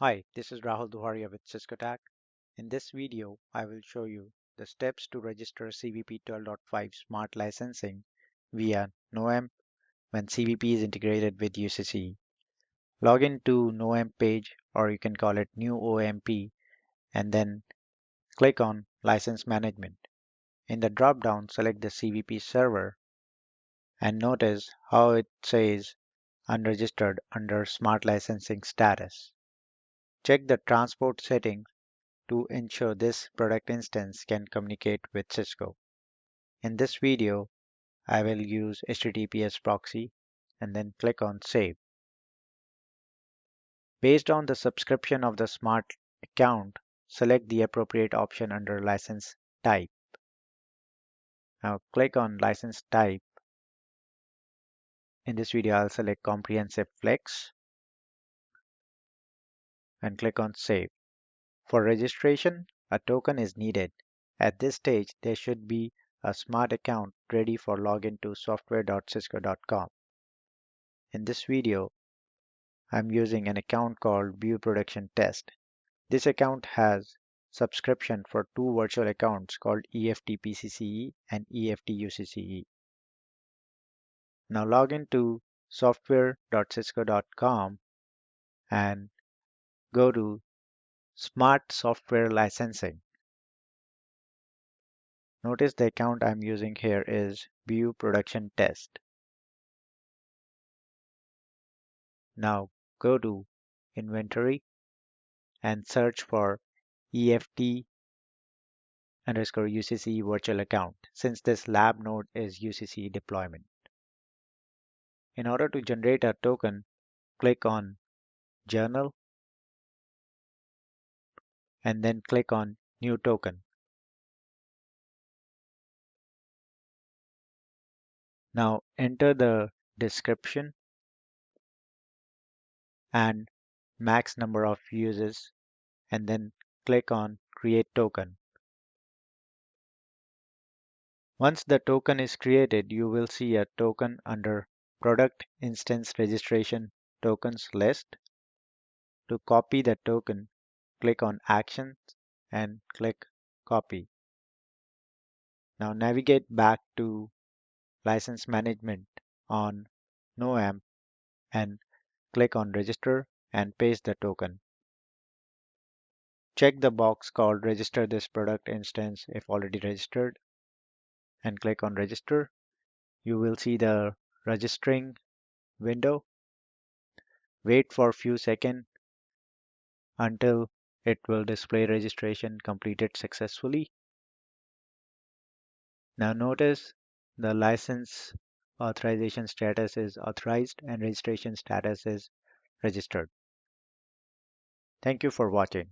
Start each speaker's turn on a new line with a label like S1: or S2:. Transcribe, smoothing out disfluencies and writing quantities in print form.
S1: Hi, this is Rahul Duharia with Cisco Tech. In this video, I will show you the steps to register CVP 12.5 Smart Licensing via NOAMP when CVP is integrated with UCCE. Log in to NOAMP page, or you can call it New OAMP, and then click on License Management. In the drop-down, select the CVP server and notice how it says unregistered under Smart Licensing status. Check the transport settings to ensure this product instance can communicate with Cisco. In this video, I will use HTTPS proxy and then click on Save. Based on the subscription of the smart account, select the appropriate option under license type. Now click on license type. In this video, I'll select Comprehensive Flex and click on Save. For registration, a token is needed. At this stage, there should be a smart account ready for login to software.cisco.com. In this video, I'm using an account called View Production Test. This account has subscription for two virtual accounts called EFT-PCCE and EFT-UCCE. Now log into software.cisco.com and go to Smart Software Licensing. Notice the account I'm using here is View Production Test. Now go to Inventory and search for EFT underscore UCCE virtual account, since this lab node is UCCE deployment. In order to generate a token, click on Journal and then click on New Token. Now enter the description and max number of uses and then click on Create Token. Once the token is created, you will see a token under Product Instance Registration Tokens list. To copy the token, click on Actions and click Copy. Now navigate back to License Management on NOAMP and click on Register and paste the token. Check the box called Register this product instance if already registered and click on Register. You will see the registering window. Wait for a few seconds until it will display registration completed successfully. Now notice the license authorization status is authorized and registration status is registered. Thank you for watching.